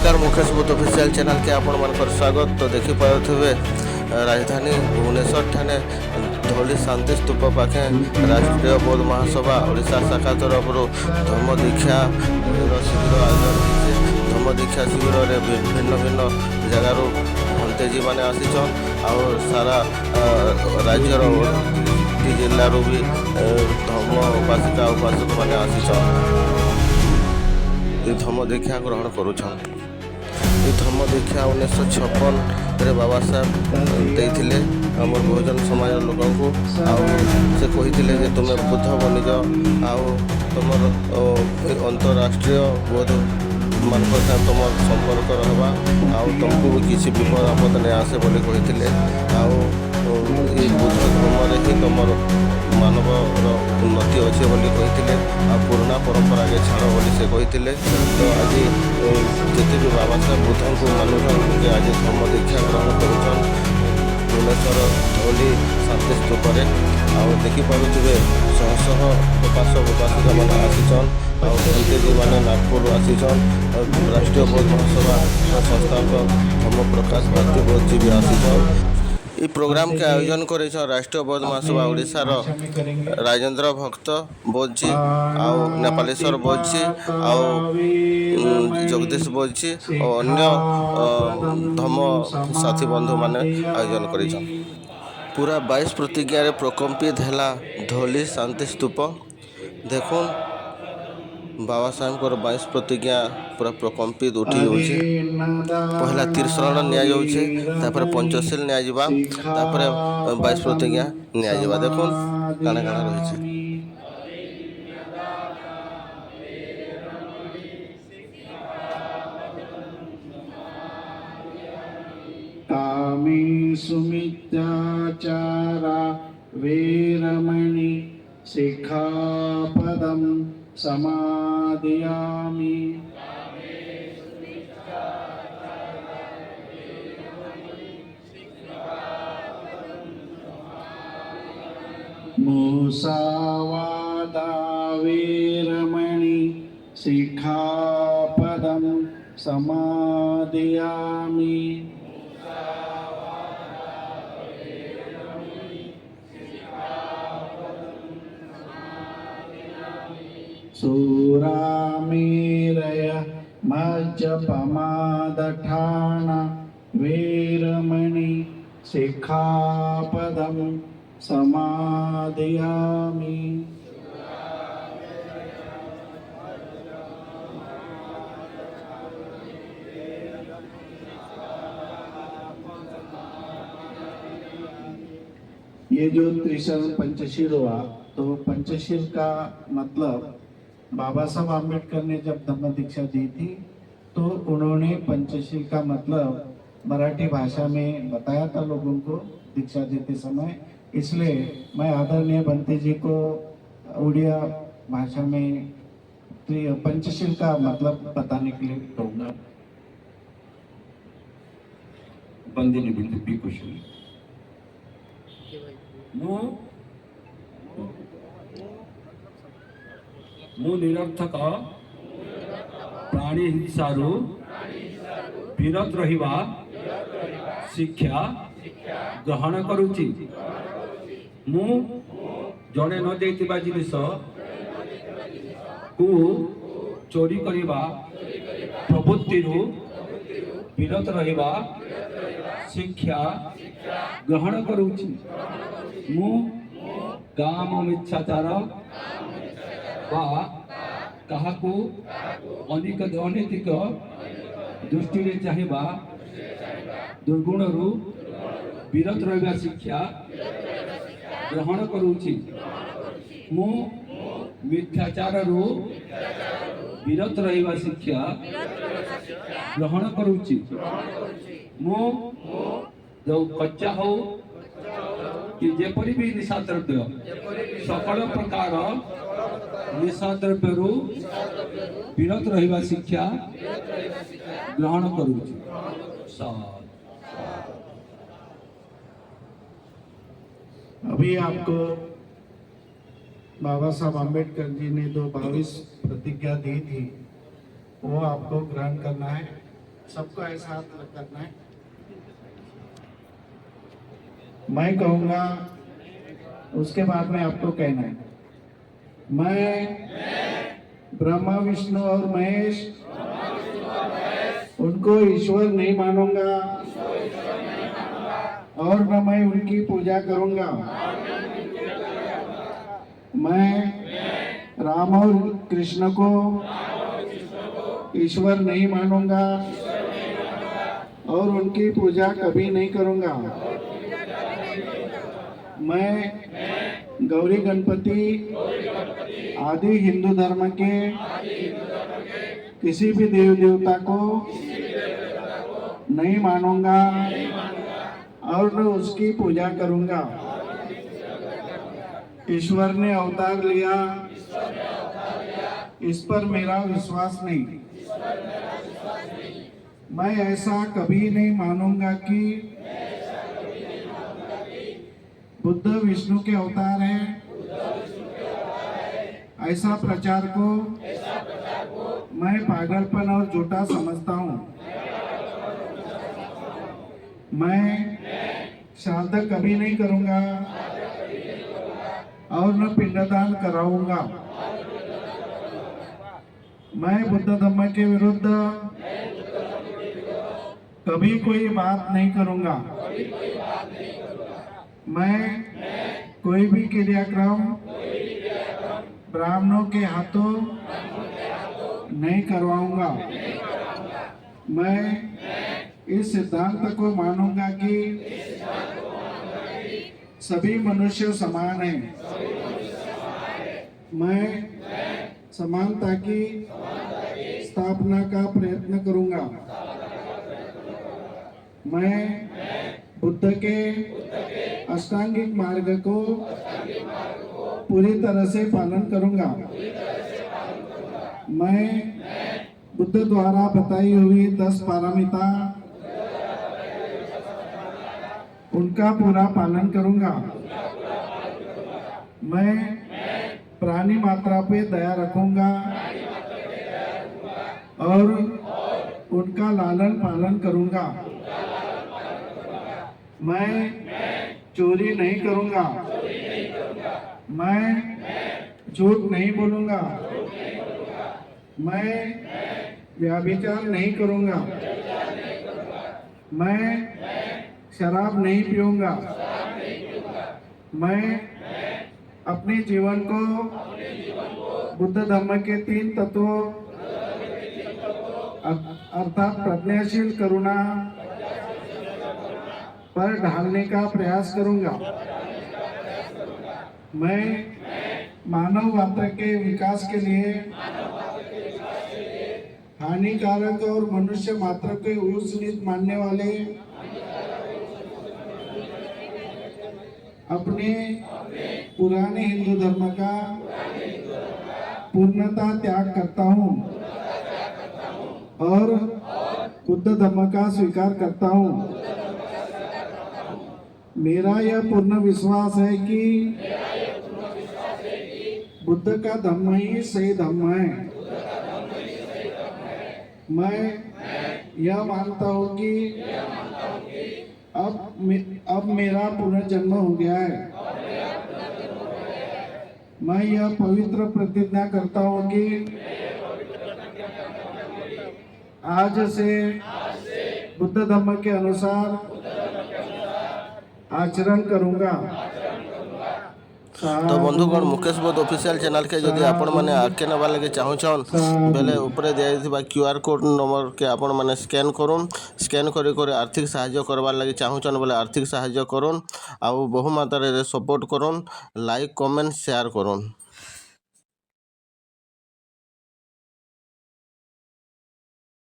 नमस्कार Mukesh Buddha official channel के आपण मानकर स्वागत। तो देखी पारे राजधानी भुवनेश्वर ठाणे धौली शांति स्तूप पाखे राष्ट्रीय बौद्ध महासभा ओडिशा शाखा तरफ धर्म दीक्षा शिविर आयोजन होती। धर्म दीक्षा शिविर में भिन्न भिन्न जगार भंतेजी मैंने आसीचन और सारा राज्यर जिलूर भी धर्म उपासिका उपासक मैंने आसीचन धर्म दीक्षा ग्रहण करुछन। धर्म दीक्षा 1956 बाबा साहेब देते आम बहुजन समाज लोक से कही तुम्हें बुद्ध बनिज तुम अंतरराष्ट्रीय बौद्ध मान तुम संपर्क रहा तुमको किसी विपद आपद नहीं आसे बोली कही बुद्ध धर्म ही तुम मानव उन्नति अच्छे बोली कही पुराना परंपरा के छाड़ बोली से कही। तो आज जिते भी बाबा साहेब बुद्ध को मानुन आज धर्म दीक्षा ग्रहण कर भुवनेश्वर धौली शांति स्तूप देखिपे शह शह उपासक उपासिका मैंने आसीचन भंतेजी मैंने नागपुर आसीचन राष्ट्रीय बौद्ध महासभा संस्थापक धर्म प्रकाश भारती बौद्ध जी भी आसीचन। ये प्रोग्राम के आयोजन कर राष्ट्रीय बौद्ध महासभा ओडिशार राजेंद्र भक्त बौद्ध जी आउ नेपालेश्वर बौद्ध जी आउ जगदीश बौद्ध जी और अन्य धर्म साथी बंधु माने आयोजन कर पूरा 22 प्रतिज्ञा प्रकम्पित है धौली शांति स्तूप। देखुन बाबा साहेब को 22 प्रतिज्ञा पूरा प्रकम्पित उठी होची। पहला तीर्थशरण निपर पंचशील निपर 22 प्रतिज्ञा निजा देखुन काना काना रही। कामेषु मिथ्याचारा वेरमणि सिक्खापदं समादयामि। मुसावादा वेरमणि सिक्खापदं समादयामि। सूरामेरय मज्जपमादठाना वेरमणि सिक्खापदं समादयामि। ये जो त्रिशरण पंचशील हुआ तो पंचशील का मतलब बाबा साहब आम्बेडकर ने जब धम्म दीक्षा दी थी तो उन्होंने पंचशील का मतलब मराठी भाषा में बताया था लोगों को दीक्षा देते समय। इसलिए मैं आदरणीय भंते जी को उड़िया भाषा में पंचशील का मतलब बताने के लिए कहूँगा। बंदिनी बिंदु क्वेश्चन मु निरर्थक प्राणी हिंसारू विरत रहिबा शिक्षा ग्रहण करुची। मु जड़े न देतिबा जिनिस को चोरी करिबा प्रवृत्ति विरत रहिबा शिक्षा ग्रहण करुची। मु काम मिथ्याचार काहाकू अनैतिक दृष्टि चाहिए दुर्गुण विरत रहिबा शिक्षा ग्रहण करुची। मु मिथ्याचार विरत रहिबा शिक्षा ग्रहण करुची। मु जो कच्चा हो कि जेपरी भी निशा द्रव्य सकल प्रकार निशा द्रव्य विरत रहिबा शिक्षा ग्रहण करुची। अभी आपको बाबा साहब आम्बेडकर जी ने जो 22 प्रतिज्ञा दी थी वो आपको ग्रहण करना है। सबको ऐसा हाथ करना है। मैं कहूँगा, उसके बाद में आपको कहना है। मैं ब्रह्मा विष्णु और महेश उनको ईश्वर नहीं मानूंगा और न मैं उनकी पूजा करूंगा। मैं राम और कृष्ण को ईश्वर नहीं मानूंगा और उनकी पूजा कभी नहीं करूंगा। मैं गौरी गणपति आदि हिंदू धर्म के किसी भी देव देवता को नहीं मानूंगा और न उसकी पूजा करूंगा। ईश्वर ने अवतार लिया, इस पर मेरा विश्वास नहीं। मैं ऐसा कभी नहीं मानूंगा कि बुद्ध विष्णु के अवतार हैं। ऐसा प्रचार को मैं पागलपन और झूठा समझता हूँ। मैं श्राद्ध कभी नहीं करूंगा और न पिंडदान कराऊंगा। मैं बुद्ध धर्म के विरुद्ध कभी कोई बात नहीं करूंगा। मैं कोई भी क्रियाक्रम ब्राह्मणों के हाथों नहीं करवाऊंगा। मैं इस सिद्धांत को मानूंगा कि सभी मनुष्य समान हैं। मैं समानता की स्थापना का प्रयत्न करूंगा। मैं बुद्ध के अष्टांगिक मार्ग को पूरी तरह से पालन करूंगा। मैं बुद्ध द्वारा बताई हुई 10 पारमिता उनका पूरा पालन करूंगा। मैं प्राणी मात्रा पे दया रखूंगा और उनका लालन पालन करूंगा। मैं चोरी नहीं करूंगा। मैं झूठ नहीं बोलूंगा। मैं व्यभिचार नहीं करूंगा। मैं शराब नहीं पीऊंगा। मैं अपने जीवन को बुद्ध धर्म के 3 तत्वों अर्थात प्रज्ञाशील, करुणा पर ढालने का प्रयास करूंगा। मैं मानव मात्र के विकास के लिए हानिकारक और मनुष्य मात्र के ऊंच नीच मानने वाले अपने पुराने हिंदू धर्म का पूर्णतः त्याग करता हूँ और बुद्ध धर्म का स्वीकार करता हूँ। मेरा यह पूर्ण विश्वास है कि बुद्ध का धर्म ही सही धर्म है। मैं यह मानता हूँ कि अब मेरा पुनर्जन्म हो गया है। मैं यह पवित्र प्रतिज्ञा करता हूँ कि आज से बुद्ध धर्म के अनुसार आचरण करूंगा। तो बंधुगण मुकेश बोध ऑफिशियल चैनल के जदि आपण माने आके नबार लगे चाहूछन बेले ऊपर दिया क्यूआर कोड नंबर के आपण माने स्कैन करूँ। स्कैन कर आर्थिक साहाय्य करवार लगे चाहूछन बोले आर्थिक साहाय्य करूँ। आउ बहु मात्रा रे सपोर्ट करूँ। लाइक कमेंट शेयर करूँ।